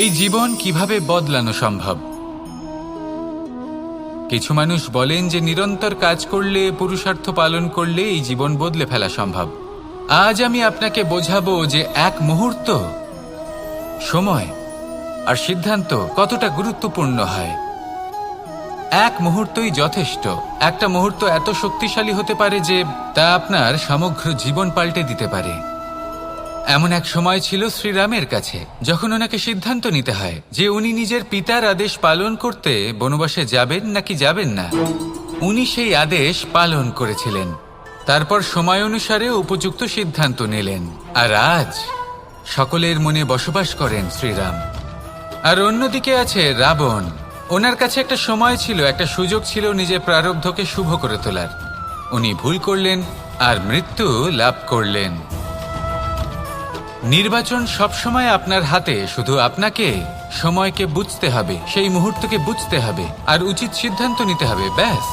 এই জীবন কিভাবে বদলানো সম্ভব? কিছু মানুষ বলেন যে নিরন্তর কাজ করলে, পুরুষার্থ পালন করলে এই জীবন বদলে ফেলা সম্ভব। আজ আমি আপনাকে বোঝাবো যে এক মুহূর্ত, সময় আর সিদ্ধান্ত কতটা গুরুত্বপূর্ণ হয়। এক মুহূর্তই যথেষ্ট। একটা মুহূর্ত এত শক্তিশালী হতে পারে যে তা আপনার সমগ্র জীবন পাল্টে দিতে পারে। এমন এক সময় ছিল শ্রীরামের কাছে, যখন ওনাকে সিদ্ধান্ত নিতে হয় যে উনি নিজের পিতার আদেশ পালন করতে বনবাসে যাবেন নাকি যাবেন না। উনি সেই আদেশ পালন করেছিলেন, তারপর সময় অনুসারে উপযুক্ত সিদ্ধান্ত নিলেন। আর আজ সকলের মনে বসবাস করেন শ্রীরাম। আর অন্যদিকে আছে রাবণ। ওনার কাছে একটা সময় ছিল, একটা সুযোগ ছিল নিজের প্রারব্ধকে শুভ করে তোলার। উনি ভুল করলেন আর মৃত্যু লাভ করলেন। নির্বাচন সবসময় আপনার হাতে, শুধু আপনাকে সময়কে বুঝতে হবে, সেই মুহূর্তকে বুঝতে হবে আর উচিত সিদ্ধান্ত নিতে হবে, ব্যাস।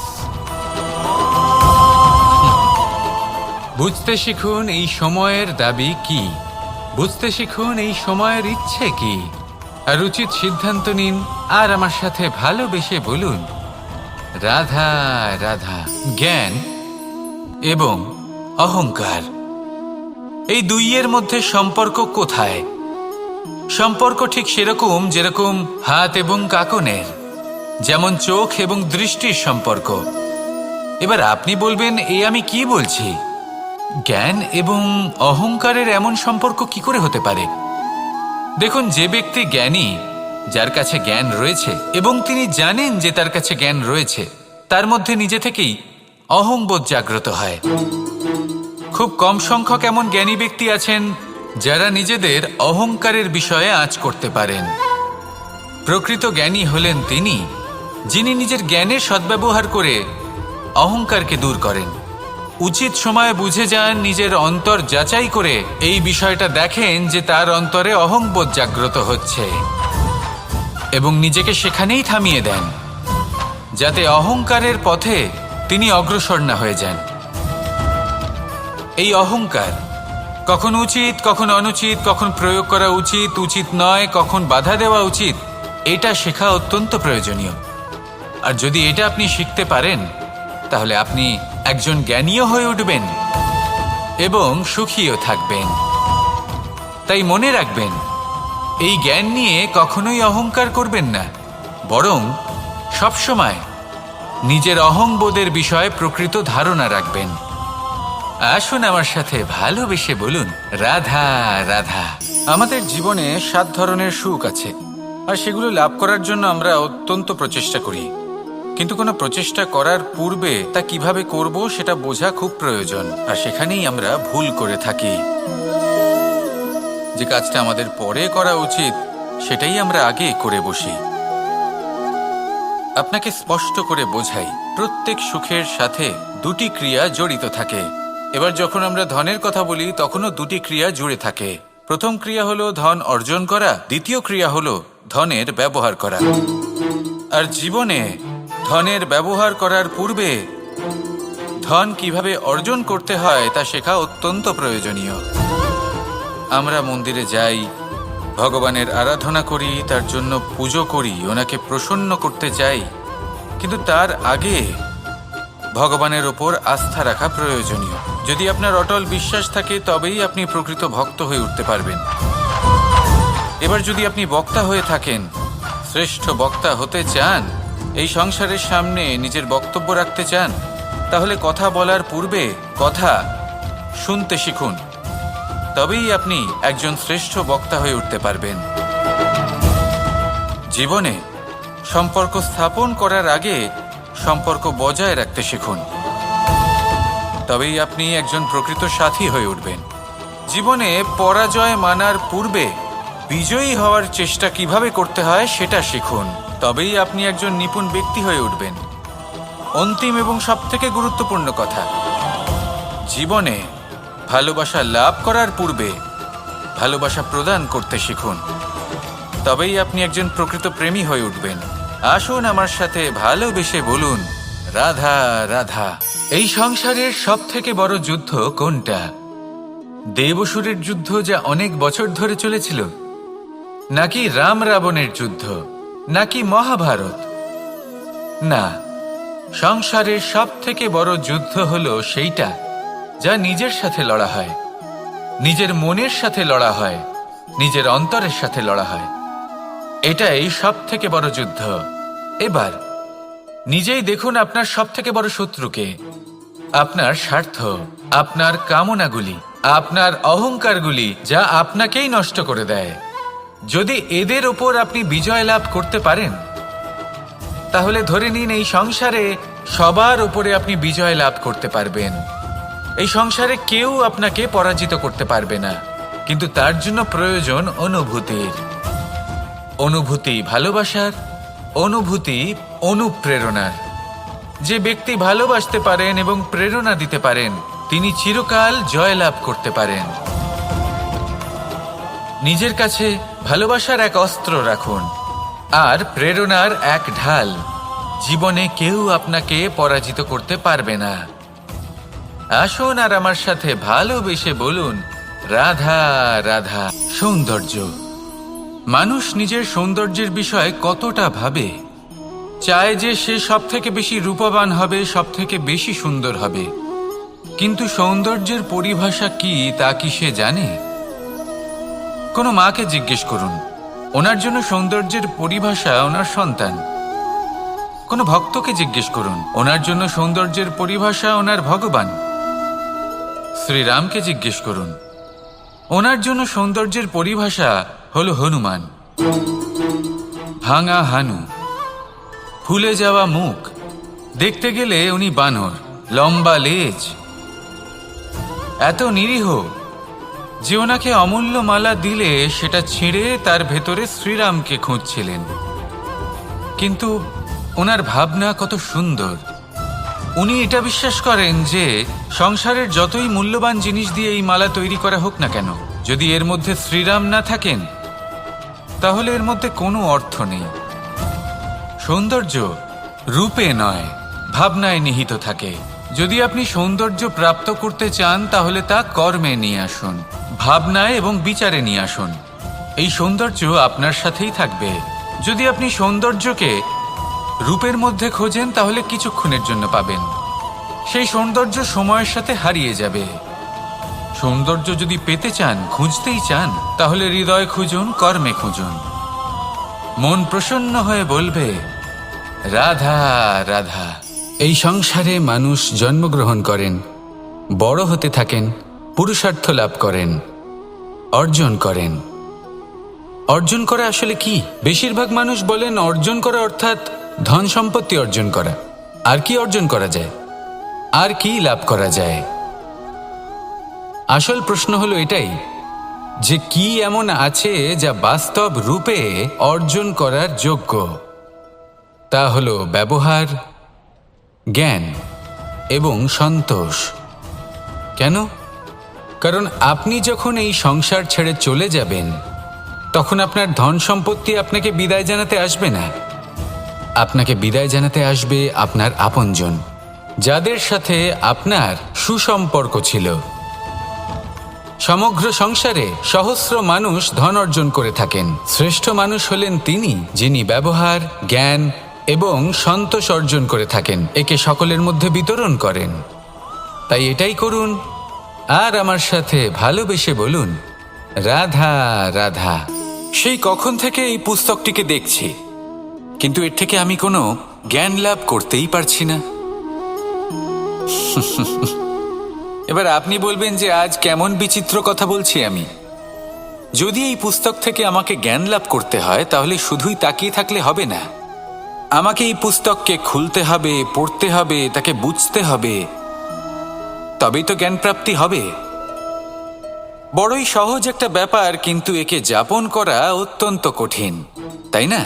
বুঝতে শিখুন এই সময়ের দাবি কি, বুঝতে শিখুন এই সময়ের ইচ্ছে কি, আর উচিত সিদ্ধান্ত নিন। আর আমার সাথে ভালোবেসে বলুন, রাধা রাধা। জ্ঞান এবং অহংকার, এই দুইয়ের মধ্যে সম্পর্ক কোথায়? সম্পর্ক ঠিক সেরকম যেরকম হাত এবং কাকনের, যেমন চোখ এবং দৃষ্টির সম্পর্ক। এবার আপনি বলবেন, আমি কি বলছি? জ্ঞান এবং অহংকারের এমন সম্পর্ক কি করে হতে পারে? দেখুন, যে ব্যক্তি জ্ঞানী, যার কাছে জ্ঞান রয়েছে এবং তিনি জানেন যে তার কাছে জ্ঞান রয়েছে, তার মধ্যে নিজে থেকেই অহংবোধ জাগ্রত হয়। খুব কম সংখ্যক এমন জ্ঞানী ব্যক্তি আছেন যারা নিজেদের অহংকারের বিষয়ে আঁচ করতে পারেন। প্রকৃত জ্ঞানী হলেন তিনি, যিনি নিজের জ্ঞানের সদ্ব্যবহার করে অহংকারকে দূর করেন। উচিত সময়ে বুঝে যান, নিজের অন্তর যাচাই করে এই বিষয়টা দেখেন যে তার অন্তরে অহংবোধ জাগ্রত হচ্ছে এবং নিজেকে সেখানেই থামিয়ে দেন, যাতে অহংকারের পথে তিনি অগ্রসর না হয়ে যান। এই অহংকার কখন উচিত, কখন অনুচিত, কখন প্রয়োগ করা উচিত, উচিত নয়, কখন বাধা দেওয়া উচিত, এটা শেখা অত্যন্ত প্রয়োজনীয়। আর যদি এটা আপনি শিখতে পারেন, তাহলে আপনি একজন জ্ঞানীও হয়ে উঠবেন এবং সুখীও থাকবেন। তাই মনে রাখবেন, এই জ্ঞান নিয়ে কখনোই অহংকার করবেন না, বরং সবসময় নিজের অহংবোধের বিষয়ে প্রকৃত ধারণা রাখবেন। আসুন আমার সাথে ভালোবেসে বলুন, রাধা রাধা। আমাদের জীবনে 7 ধরনের সুখ আছে, আর সেগুলো লাভ করার জন্য আমরা অত্যন্ত প্রচেষ্টা করি। কিন্তু কোনো প্রচেষ্টা করার পূর্বে তা কিভাবে করব সেটা বোঝা খুব প্রয়োজন, আর সেখানেই আমরা ভুল করে থাকি। যে কাজটা আমাদের পরে করা উচিত, সেটাই আমরা আগে করে বসি। আপনাকে স্পষ্ট করে বোঝাই, প্রত্যেক সুখের সাথে 2টি ক্রিয়া জড়িত থাকে। এবার যখন আমরা ধনের কথা বলি, তখনও 2টি ক্রিয়া জুড়ে থাকে। প্রথম ক্রিয়া হলো ধন অর্জন করা, দ্বিতীয় ক্রিয়া হলো ধনের ব্যবহার করা। আর জীবনে ধনের ব্যবহার করার পূর্বে ধন কিভাবে অর্জন করতে হয় তা শেখা অত্যন্ত প্রয়োজনীয়। আমরা মন্দিরে যাই, ভগবানের আরাধনা করি, তার জন্য পুজো করি, ওনাকে প্রসন্ন করতে চাই, কিন্তু তার আগে ভগবানের ওপর আস্থা রাখা প্রয়োজনীয়। যদি আপনার অটল বিশ্বাস থাকে, তবেই আপনি প্রকৃত ভক্ত হয়ে উঠতে পারবেন। এবার যদি আপনি বক্তা হয়ে থাকেন, শ্রেষ্ঠ বক্তা হতে চান, এই সংসারের সামনে নিজের বক্তব্য রাখতে চান, তাহলে কথা বলার পূর্বে কথা শুনতে শিখুন, তবেই আপনি একজন শ্রেষ্ঠ বক্তা হয়ে উঠতে পারবেন। জীবনে সম্পর্ক স্থাপন করার আগে সম্পর্ক বজায় রাখতে শিখুন, তবেই আপনি একজন প্রকৃত সাথী হয়ে উঠবেন। জীবনে পরাজয় মানার পূর্বে বিজয়ী হওয়ার চেষ্টা কিভাবে করতে হয় সেটা শিখুন, তবেই আপনি একজন নিপুণ ব্যক্তি হয়ে উঠবেন। অন্তিম এবং সবথেকে গুরুত্বপূর্ণ কথা, জীবনে ভালোবাসা লাভ করার পূর্বে ভালোবাসা প্রদান করতে শিখুন, তবেই আপনি একজন প্রকৃত প্রেমী হয়ে উঠবেন। আসুন আমার সাথে ভালোবেসে বলুন, রাধা রাধা। এই সংসারের সবথেকে বড় যুদ্ধ কোনটা? দেব অসুরের যুদ্ধ, যা অনেক বছর ধরে চলেছিল, নাকি রাম রাবণের যুদ্ধ, নাকি মহাভারত? না, সংসারের সব থেকে বড় যুদ্ধ হলো সেইটা যা নিজের সাথে লড়া হয়, নিজের মনের সাথে লড়া হয়, নিজের অন্তরের সাথে লড়া হয়। এটাই সব থেকে বড় যুদ্ধ। এবার নিজেই দেখুন আপনার সব থেকে বড় শত্রুকে। আপনার স্বার্থ, আপনার কামনাগুলি, আপনার অহংকারগুলি, যা আপনাকেই নষ্ট করে দেয়। যদি এদের ওপর আপনি বিজয় লাভ করতে পারেন, তাহলে ধরে নিন এই সংসারে সবার উপরে আপনি বিজয় লাভ করতে পারবেন। এই সংসারে কেউ আপনাকে পরাজিত করতে পারবে না। কিন্তু তার জন্য প্রয়োজন অনুভূতির। অনুভূতি ভালোবাসার, অনুভূতি অনুপ্রেরণার। যে ব্যক্তি ভালোবাসতে পারেন এবং প্রেরণা দিতে পারেন, তিনি চিরকাল জয় লাভ করতে পারেন। নিজের কাছে ভালোবাসার এক অস্ত্র রাখুন আর প্রেরণার এক ঢাল। জীবনে কেউ আপনাকে পরাজিত করতে পারবে না। আসুন আর আমার সাথে ভালোবেসে বলুন, রাধা রাধা। সৌন্দর্য। মানুষ নিজের সৌন্দর্যের বিষয়ে কতটা ভাবে, চায় যে সে সব থেকে বেশি রূপবান হবে, সব থেকে বেশি সুন্দর হবে। কিন্তু সৌন্দর্যের পরিভাষা কি তা কি সে জানে? কোনো মাকে জিজ্ঞেস করুন, ওনার জন্য সৌন্দর্যের পরিভাষা ওনার সন্তান। কোনো ভক্তকে জিজ্ঞেস করুন, ওনার জন্য সৌন্দর্যের পরিভাষা ওনার ভগবান। শ্রীরামকে জিজ্ঞেস করুন, ওনার জন্য সৌন্দর্যের পরিভাষা হলো হনুমান। ভাঙা হানু, ফুলে যাওয়া মুখ, দেখতে গেলে উনি বানর, লম্বা লেজ, এত নিরীহ যে ওনাকে অমূল্য মালা দিলে সেটা ছিঁড়ে তার ভেতরে শ্রীরামকে খুঁজছিলেন। কিন্তু ওনার ভাবনা কত সুন্দর। উনি এটা বিশ্বাস করেন যে সংসারের যতই মূল্যবান জিনিস দিয়ে এই মালা তৈরি করা হোক না কেন, যদি এর মধ্যে শ্রীরাম না থাকেন তাহলে এর মধ্যে কোনো অর্থ নেই। সৌন্দর্য রূপে নয়, ভাবনায় নিহিত থাকে। যদি আপনি সৌন্দর্য প্রাপ্ত করতে চান তাহলে তা কর্মে নিয়ে আসুন, ভাবনায় এবং বিচারে নিয়ে আসুন। এই সৌন্দর্য আপনার সাথেই থাকবে। যদি আপনি সৌন্দর্যকে রূপের মধ্যে খোঁজেন তাহলে কিছুক্ষণের জন্য পাবেন, সেই সৌন্দর্য সময়ের সাথে হারিয়ে যাবে। সৌন্দর্য যদি পেতে চান, খুঁজতেই চান, তাহলে হৃদয় খুঁজুন, কর্মে খুঁজুন। মন প্রসন্ন হয়ে বলবে, রাধা রাধা। এই সংসারে মানুষ জন্মগ্রহণ করেন, বড় হতে থাকেন, পুরুষার্থ লাভ করেন, অর্জন করেন। অর্জন করা আসলে কি? বেশিরভাগ মানুষ বলেন অর্জন করা অর্থাৎ ধন সম্পত্তি অর্জন করা। আর কি অর্জন করা যায়? আর কি লাভ করা যায়? আসল প্রশ্ন হলো এটাই যে কি এমন আছে যা বাস্তব রূপে অর্জন করার যোগ্য। তা হলো ব্যবহার, জ্ঞান এবং সন্তোষ। কেন? কারণ আপনি যখন এই সংসার ছেড়ে চলে যাবেন তখন আপনার ধন সম্পত্তি আপনাকে বিদায় জানাতে আসবে না। আপনাকে বিদায় জানাতে আসবে আপনার আপনজন, যাদের সাথে আপনার সুসম্পর্ক ছিল। সমগ্র সংসারে সহস্র মানুষ ধন অর্জন করে থাকেন। শ্রেষ্ঠ মানুষ হলেন তিনি যিনি ব্যবহার, জ্ঞান এবং সন্তোষ অর্জন করে থাকেন, একে সকলের মধ্যে বিতরণ করেন। তাই এটাই করুন আর আমার সাথে ভালোবেসে বলুন, রাধা রাধা। সেই কখন থেকে এই পুস্তকটিকে দেখছি, কিন্তু এর থেকে আমি কোনো জ্ঞান লাভ করতেই পারছি না। এবার আপনি বলবেন যে আজ কেমন বিচিত্র কথা বলছি আমি। যদি এই পুস্তক থেকে আমাকে জ্ঞান লাভ করতে হয় তাহলে শুধুই তাকিয়ে থাকলে হবে না। আমাকে এই পুস্তককে খুলতে হবে, পড়তে হবে, তাকে বুঝতে হবে, তবেই তো জ্ঞান প্রাপ্তি হবে। বড়ই সহজ একটা ব্যাপার, কিন্তু একে যাপন করা অত্যন্ত কঠিন, তাই না?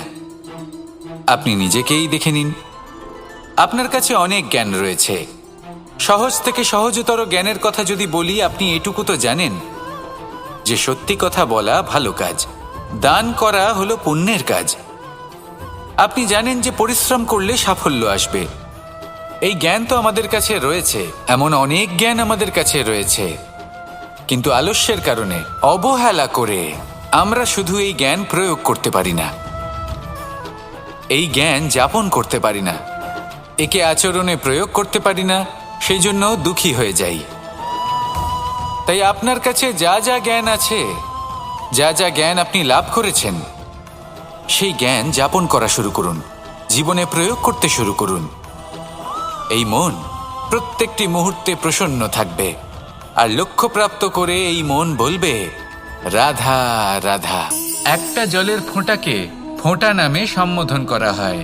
আপনি নিজেকেই দেখে নিন। আপনার কাছে অনেক জ্ঞান রয়েছে। সহজ থেকে সহজতর জ্ঞানের কথা যদি বলি, আপনি এটুকু তো জানেন যে সত্যি কথা বলা ভালো কাজ, দান করা হলো পুণ্যের কাজ। আপনি জানেন যে পরিশ্রম করলে সাফল্য আসবে। এই জ্ঞান তো আমাদের কাছে রয়েছে, এমন অনেক জ্ঞান আমাদের কাছে রয়েছে, কিন্তু আলস্যের কারণে, অবহেলা করে আমরা শুধু এই জ্ঞান প্রয়োগ করতে পারি না, এই জ্ঞান যাপন করতে পারি না, একে আচরণে প্রয়োগ করতে পারি না, সেই জন্য দুঃখী হয়ে যাই। তাই আপনার কাছে যা যা জ্ঞান আছে, যা যা জ্ঞান আপনি লাভ করেছেন, সেই জ্ঞান যাপন করা শুরু করুন, জীবনে প্রয়োগ করতে শুরু করুন। এই মন প্রত্যেকটি মুহূর্তে প্রসন্ন থাকবে, আর লক্ষ্যপ্রাপ্ত করে এই মন বলবে রাধা রাধা। একটা জলের ফোঁটাকে ফোঁটা নামে সম্বোধন করা হয়।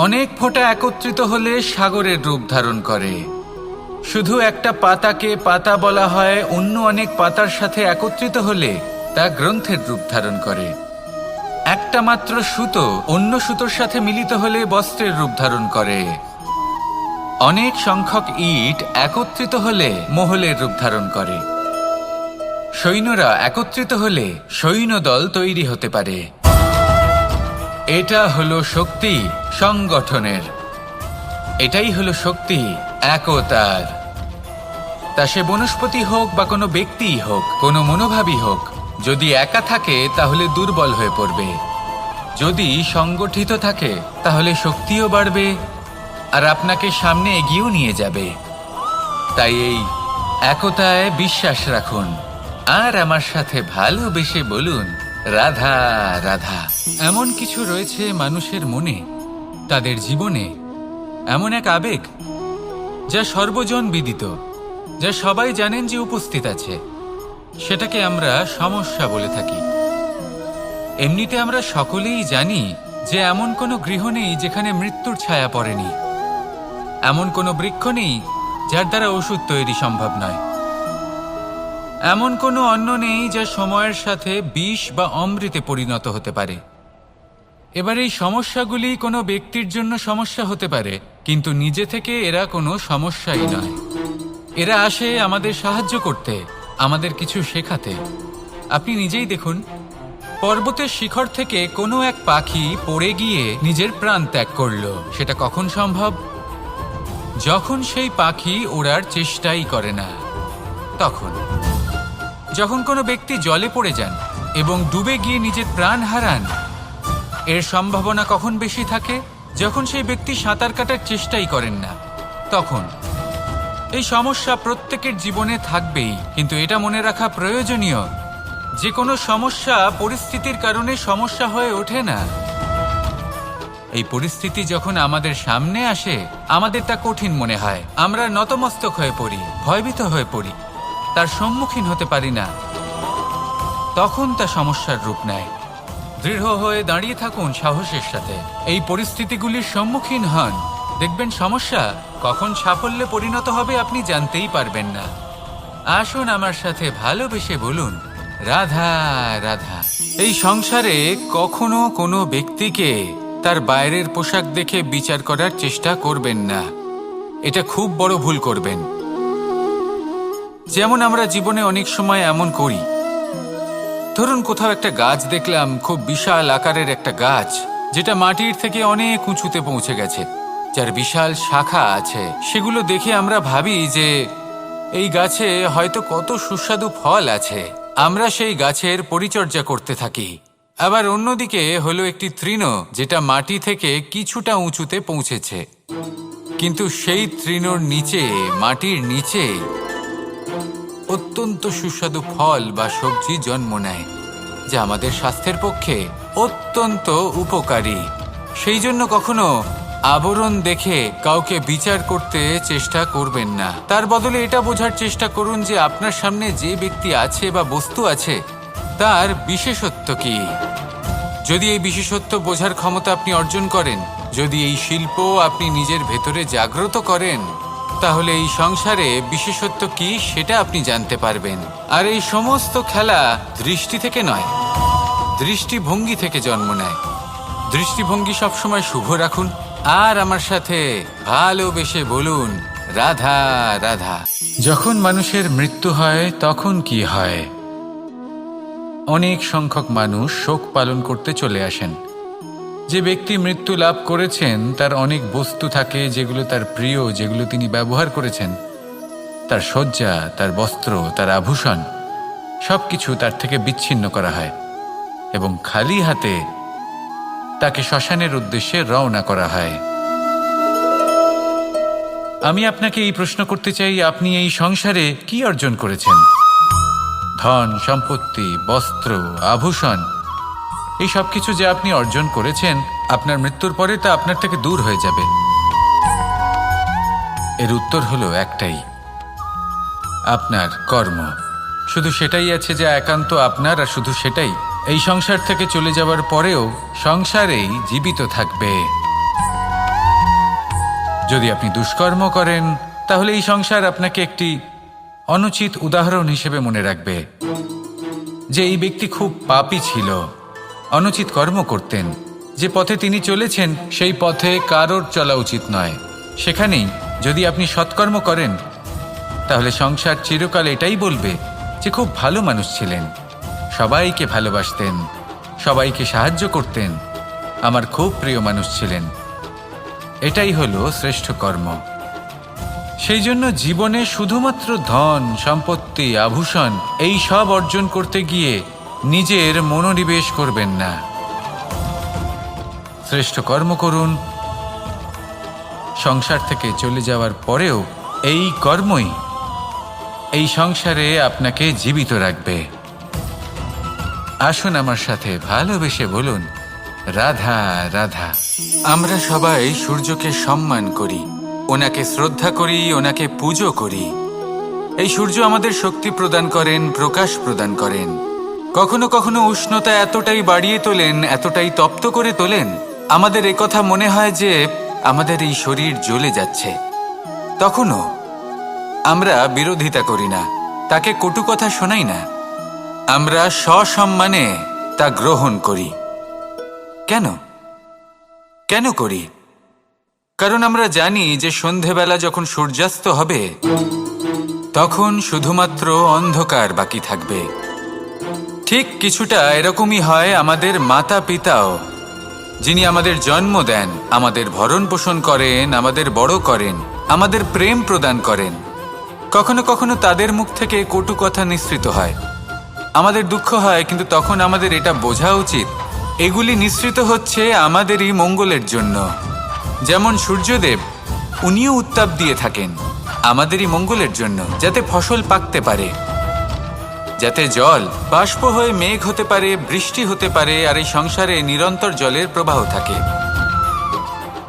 অনেক ফোঁটা একত্রিত হলে সাগরের রূপ ধারণ করে। শুধু একটা পাতাকে পাতা বলা হয়, অন্য অনেক পাতার সাথে একত্রিত হলে তা গ্রন্থের রূপ ধারণ করে। একটা মাত্র সুতো অন্য সুতোর সাথে মিলিত হলে বস্ত্রের রূপ ধারণ করে। অনেক সংখ্যক ইট একত্রিত হলে মহলের রূপ ধারণ করে। সৈন্যরা একত্রিত হলে সৈন্যদল তৈরি হতে পারে। এটা হলো শক্তি সংগঠনের, এটাই হলো শক্তি একতার। তা সে বনস্পতি হোক বা কোনো ব্যক্তিই হোক, কোনো মনোভাবই হোক, যদি একা থাকে তাহলে দুর্বল হয়ে পড়বে। যদি সংগঠিত থাকে তাহলে শক্তিও বাড়বে আর আপনাকে সামনে এগিয়েও নিয়ে যাবে। তাই এই একতায় বিশ্বাস রাখুন আর আমার সাথে ভালোবেসে বলুন রাধা রাধা। এমন কিছু রয়েছে মানুষের মনে, তাদের জীবনে এমন এক আবেগ যা সর্বজন বিদিত, যা সবাই জানেন যে উপস্থিত আছে। সেটাকে আমরা সমস্যা বলে থাকি। এমনিতে আমরা সকলেই জানি যে এমন কোনো গৃহ নেই যেখানে মৃত্যুর ছায়া পড়েনি, এমন কোনো বৃক্ষ নেই যার দ্বারা ওষুধ তৈরি সম্ভব নয়, এমন কোনো অন্ন নেই যা সময়ের সাথে বিষ বা অমৃতে পরিণত হতে পারে। এবার এই সমস্যাগুলি কোনো ব্যক্তির জন্য সমস্যা হতে পারে, কিন্তু নিজে থেকে এরা কোনো সমস্যাই নয়। এরা আসে আমাদের সাহায্য করতে, আমাদের কিছু শেখাতে। আপনি নিজেই দেখুন, পর্বতের শিখর থেকে কোনো এক পাখি পড়ে গিয়ে নিজের প্রাণ ত্যাগ করলো। সেটা কখন সম্ভব? যখন সেই পাখি ওড়ার চেষ্টাই করে না। তখন যখন কোনো ব্যক্তি জলে পড়ে যান এবং ডুবে গিয়ে নিজের প্রাণ হারান, এর সম্ভাবনা কখন বেশি থাকে? যখন সেই ব্যক্তি সাঁতার কাটার চেষ্টাই করেন না। তখন এই সমস্যা প্রত্যেকের জীবনে থাকবেই, কিন্তু এটা মনে রাখা প্রয়োজনীয় যে কোনো সমস্যা পরিস্থিতির কারণে সমস্যা হয়ে ওঠে না। এই পরিস্থিতি যখন আমাদের সামনে আসে, আমাদের তা কঠিন মনে হয়, আমরা নতমস্তক হয়ে পড়ি, ভয়ভীত হয়ে পড়ি, তার সম্মুখীন হতে পারি না। তখন তা সমস্যার রূপ নেয়। দৃঢ় হয়ে দাঁড়িয়ে থাকুন সাহসের সাথে, এই পরিস্থিতিগুলির সম্মুখীন হন। দেখবেন সমস্যা কখন সাফল্যে পরিণত হবে আপনি জানতেই পারবেন না। আসুন আমার সাথে ভালোবেসে বলুন রাধা রাধা। এই সংসারে কখনো কোনো ব্যক্তিকে তার বাইরের পোশাক দেখে বিচার করার চেষ্টা করবেন না, এটা খুব বড় ভুল করবেন। যেমন আমরা জীবনে অনেক সময় এমন করি, ধরুন কোথাও একটা গাছ দেখলাম, খুব বিশাল আকারের একটা গাছ, যেটা মাটির থেকে অনেক উঁচুতে পৌঁছে গেছে, যার বিশাল শাখা আছে। সেগুলো দেখে আমরা ভাবি যে এই গাছে হয়তো কত সুস্বাদু ফল আছে। আমরা সেই গাছের পরিচর্যা করতে থাকি। আবার অন্যদিকে হলো একটি তৃণ, যেটা মাটি থেকে কিছুটা উঁচুতে পৌঁছেছে, কিন্তু সেই তৃণর নিচে, মাটির নিচে অত্যন্ত সুস্বাদু ফল বা সবজি জন্ম নেয়, যা আমাদের স্বাস্থ্যের পক্ষে অত্যন্ত উপকারী। সেই জন্য কখনো আবরণ দেখে কাউকে বিচার করতে চেষ্টা করবেন না। তার বদলে এটা বোঝার চেষ্টা করুন যে আপনার সামনে যে ব্যক্তি আছে বা বস্তু আছে তার বিশেষত্ব কি। যদি এই বিশেষত্ব বোঝার ক্ষমতা আপনি অর্জন করেন, যদি এই শিল্প আপনি নিজের ভেতরে জাগ্রত করেন, তাহলে এই সংসারে বিশেষত্ব কি সেটা আপনি জানতে পারবেন। আর এই সমস্ত খেলা দৃষ্টি থেকে নয়, দৃষ্টিভঙ্গি থেকে জন্ম নেয়। দৃষ্টিভঙ্গি সবসময় শুভ রাখুন আর আমার সাথে ভালোবেসে বলুন রাধা রাধা। যখন মানুষের মৃত্যু হয় তখন কি হয়? অনেক সংখ্যক মানুষ শোক পালন করতে চলে আসেন। যে ব্যক্তি মৃত্যু লাভ করেছেন তার অনেক বস্তু থাকে যেগুলো তার প্রিয়, যেগুলো তিনি ব্যবহার করেছেন। তার শয্যা, তার বস্ত্র, তার আভূষণ, সবকিছু তার থেকে বিচ্ছিন্ন করা হয়। এবং খালি হাতে তাকে শ্মশানের উদ্দেশ্যে রওনা করা হয়। আমি আপনাকে এই প্রশ্ন করতে চাই, আপনি এই সংসারে কি অর্জন করেছেন? ধন, সম্পত্তি, বস্ত্র, আভূষণ, এই সব কিছু যে আপনি অর্জন করেছেন, আপনার মৃত্যুর পরে তা আপনার থেকে দূর হয়ে যাবে। এর উত্তর হলো একটাই, আপনার কর্ম। শুধু সেটাই আছে যা একান্ত আপনার, আর শুধু সেটাই এই সংসার থেকে চলে যাওয়ার পরেও সংসারেই জীবিত থাকবে। যদি আপনি দুষ্কর্ম করেন, তাহলে এই সংসার আপনাকে একটি অনুচিত উদাহরণ হিসেবে মনে রাখবে যে এই ব্যক্তি খুব পাপী ছিল, অনুচিত কর্ম করতেন। যে পথে তিনি চলেছেন সেই পথে কারোর চলা উচিত নয়। সেখানেই যদি আপনি সৎকর্ম করেন, তাহলে সংসার চিরকাল এটাই বলবে যে খুব ভালো মানুষ ছিলেন, সবাইকে ভালোবাসতেন, সবাইকে সাহায্য করতেন, আমার খুব প্রিয় মানুষ ছিলেন। এটাই হলো শ্রেষ্ঠ কর্ম। সেই জন্য জীবনে শুধুমাত্র ধন, সম্পত্তি, আভূষণ এই সব অর্জন করতে গিয়ে নিজের মনোনিবেশ করবেন না। শ্রেষ্ঠ কর্ম করুন। সংসার থেকে চলে যাওয়ার পরেও এই কর্মই এই সংসারে আপনাকে জীবিত রাখবে। আসুন আমার সাথে ভালোবেসে বলুন, রাধা রাধা। আমরা সবাই সূর্যকে সম্মান করি, ওনাকে শ্রদ্ধা করি, ওনাকে পুজো করি। এই সূর্য আমাদের শক্তি প্রদান করেন, প্রকাশ প্রদান করেন। কখনো কখনো উষ্ণতা এতটাই বাড়িয়ে তোলেন, এতটাই তপ্ত করে তোলেন, আমাদের একথা মনে হয় যে আমাদের এই শরীর জ্বলে যাচ্ছে। তখনও আমরা বিরোধিতা করি না, তাকে কটু কথা শোনাই না, আমরা সসম্মানে তা গ্রহণ করি। কেন কেন করি? কারণ আমরা জানি যে সন্ধেবেলা যখন সূর্যাস্ত হবে, তখন শুধুমাত্র অন্ধকার বাকি থাকবে। ঠিক কিছুটা এরকমই হয় আমাদের মাতা পিতাও, যিনি আমাদের জন্ম দেন, আমাদের ভরণ পোষণ করেন, আমাদের বড় করেন, আমাদের প্রেম প্রদান করেন। কখনো কখনো তাদের মুখ থেকে কটু কথা নিঃসৃত হয়, আমাদের দুঃখ হয়, কিন্তু তখন আমাদের এটা বোঝা উচিত এগুলি নিঃসৃত হচ্ছে আমাদেরই মঙ্গলের জন্য। যেমন সূর্যদেব, উনিও উত্তাপ দিয়ে থাকেন আমাদেরই মঙ্গলের জন্য, যাতে ফসল পাকতে পারে, যাতে জল বাষ্প হয়ে মেঘ হতে পারে, বৃষ্টি হতে পারে, আর এই সংসারে নিরন্তর জলের প্রবাহ থাকে।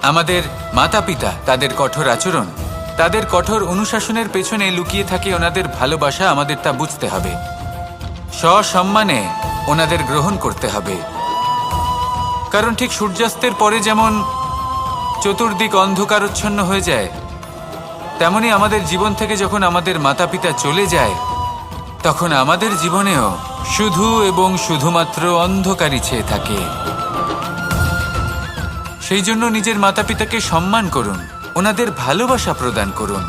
আমাদের মাতা পিতা, তাদের কঠোর আচরণ, তাদের কঠোর অনুশাসনের পেছনে লুকিয়ে থাকে ওনাদের ভালোবাসা। আমাদের তা বুঝতে হবে, সসম্মানে ওনাদের গ্রহণ করতে হবে। কারণ ঠিক সূর্যাস্তের পরে যেমন চতুর্দিক অন্ধকারচ্ছন্ন হয়ে যায়, তেমনি আমাদের জীবন থেকে যখন আমাদের মাতা পিতা চলে যায়, তখন আমাদের জীবনেও শুধু এবং শুধুমাত্র অন্ধকারই ছেয়ে থাকে। সেই জন্য নিজের মাতা পিতাকে সম্মান করুন, ওনাদের ভালোবাসা প্রদান করুন।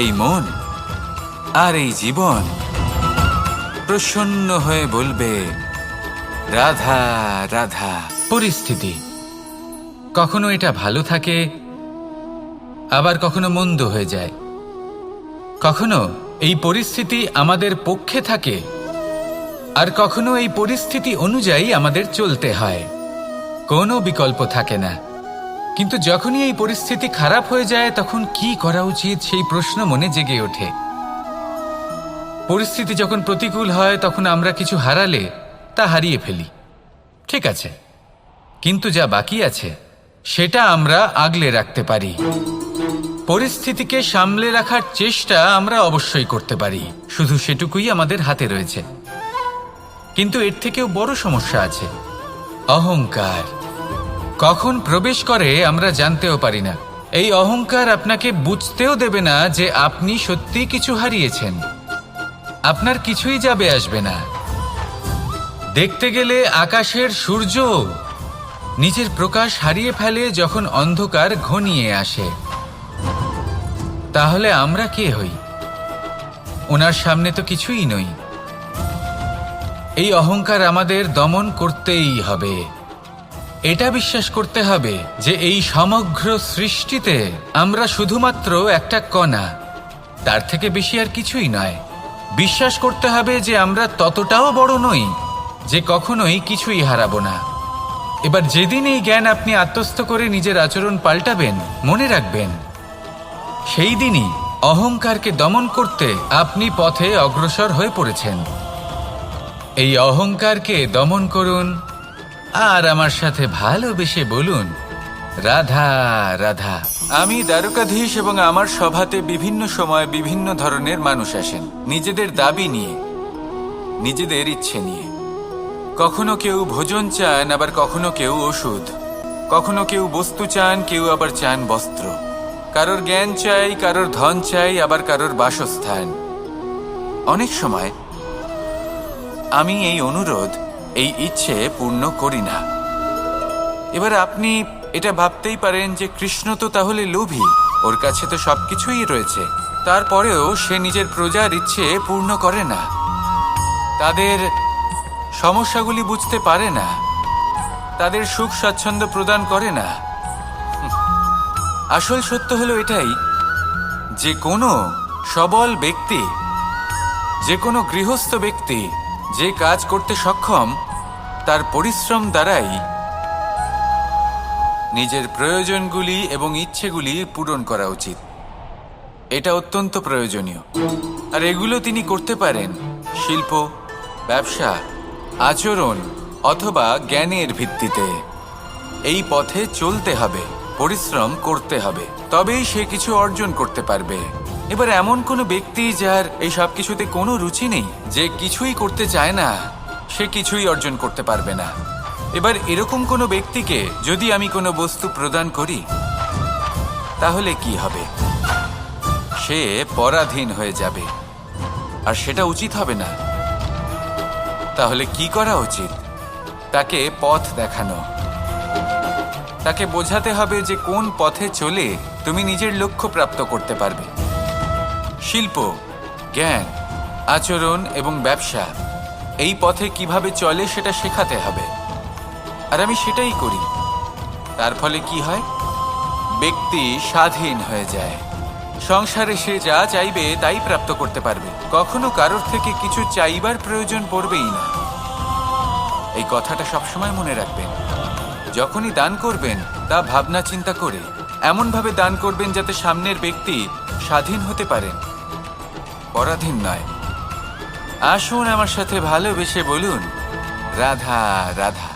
এই মন আর এই জীবন প্রসন্ন হয়ে বলবে, রাধা রাধা। পরিস্থিতি কখনো এটা ভালো থাকে, আবার কখনো মন্দ হয়ে যায়। কখনো এই পরিস্থিতি আমাদের পক্ষে থাকে, আর কখনো এই পরিস্থিতি অনুযায়ী আমাদের চলতে হয়। কোনো বিকল্প থাকে না। কিন্তু যখনই এই পরিস্থিতি খারাপ হয়ে যায়, তখন কি করা উচিত সেই প্রশ্ন মনে জেগে ওঠে। পরিস্থিতি যখন প্রতিকূল হয়, তখন আমরা কিছু হারালে তা হারিয়ে ফেলি, ঠিক আছে, কিন্তু যা বাকি আছে সেটা আমরা আগলে রাখতে পারি। পরিস্থিতিকে সামলে রাখার চেষ্টা আমরা অবশ্যই করতে পারি, শুধু সেটুকুই আমাদের হাতে রয়েছে। কিন্তু এর থেকেও বড় সমস্যা আছে, অহংকার। কখন প্রবেশ করে আমরা জানতেও পারি না। এই অহংকার আপনাকে বুঝতেও দেবে না যে আপনি সত্যি কিছু হারিয়েছেন। আপনার কিছুই যাবে আসবে না। দেখতে গেলে আকাশের সূর্য নিজের প্রকাশ হারিয়ে ফেলে যখন অন্ধকার ঘনিয়ে আসে। তাহলে আমরা কে হই? ওনার সামনে তো কিছুই নই। এই অহংকার আমাদের দমন করতেই হবে। এটা বিশ্বাস করতে হবে যে এই সমগ্র সৃষ্টিতে আমরা শুধুমাত্র একটা কণা, তার থেকে বেশি আর কিছুই নয়। বিশ্বাস করতে হবে যে আমরা ততটাও বড় নই যে কখনোই কিছুই হারাবো না। এবার যেদিন এই জ্ঞান আপনি আত্মস্থ করে নিজের আচরণ পাল্টাবেন, মনে রাখবেন সেই দিনই অহংকারকে দমন করতে আপনি পথে অগ্রসর হয়ে পড়েছেন। এই অহংকারকে দমন করুন আর আমার সাথে ভালোবেসে বলুন, রাধা রাধা। আমি দ্বারকাধীশ এবং আমার সভাতে বিভিন্ন সময় বিভিন্ন ধরনের মানুষ আসেন, নিজেদের দাবি নিয়ে, নিজেদের ইচ্ছে নিয়ে। কখনো কেউ ভোজন চান, আবার কখনো কেউ ওষুধ, কখনো কেউ বস্তু চান, কেউ আবার চান বস্ত্র। কারোর জ্ঞান চাই, কারোর ধন চাই, আবার কারোর বাসস্থান। অনেক সময় আমি এই অনুরোধ, এই ইচ্ছে পূর্ণ করি না। এবার আপনি এটা ভাবতেই পারেন যে কৃষ্ণ তো তাহলে লোভী, ওর কাছে তো সবকিছুই রয়েছে, তারপরেও সে নিজের প্রজার ইচ্ছে পূর্ণ করে না, তাদের সমস্যাগুলি বুঝতে পারে না, তাদের সুখ স্বাচ্ছন্দ্য প্রদান করে না। আসল সত্য হলো এটাই যে কোনো সবল ব্যক্তি, যে কোনো গৃহস্থ ব্যক্তি যে কাজ করতে সক্ষম, তার পরিশ্রম দ্বারাই নিজের প্রয়োজনগুলি এবং ইচ্ছেগুলি পূরণ করা উচিত। এটা অত্যন্ত প্রয়োজনীয়। আর এগুলো তিনি করতে পারেন শিল্প, ব্যবসা, আচরণ অথবা জ্ঞানের ভিত্তিতে। এই পথে চলতে হবে, পরিশ্রম করতে হবে, তবেই সে কিছু অর্জন করতে পারবে। এবার এমন কোনো ব্যক্তি যার এই সব কিছুতে কোনো রুচি নেই, যে কিছুই করতে চায় না, সে কিছুই অর্জন করতে পারবে না। এবার এরকম কোনো ব্যক্তিকে যদি আমি কোনো বস্তু প্রদান করি, তাহলে কি হবে? সে পরাধীন হয়ে যাবে, আর সেটা উচিত হবে না। তাহলে কি করা উচিত? তাকে পথ দেখানো, তাকে বোঝাতে হবে যে কোন পথে চলে তুমি নিজের লক্ষ্য প্রাপ্ত করতে পারবে। শিল্প, জ্ঞান, আচরণ এবং ব্যবসা, এই পথে কিভাবে চলে সেটা শেখাতে হবে। আর আমি সেটাই করি। তার ফলে কি হয়? ব্যক্তি স্বাধীন হয়ে যায়। সংসারে সে যা চাইবে তাই প্রাপ্ত করতে পারবে, কখনো কারোর থেকে কিছু চাইবার প্রয়োজন পড়বেই না। এই কথাটা সবসময় মনে রাখবেন। যখনই দান করবেন তা ভাবনা চিন্তা করে এমনভাবে দান করবেন যাতে সামনের ব্যক্তি স্বাধীন হতে পারেন, পরাধীন নয়। আসুন আমার সাথে ভালোবেসে বলুন, রাধা রাধা।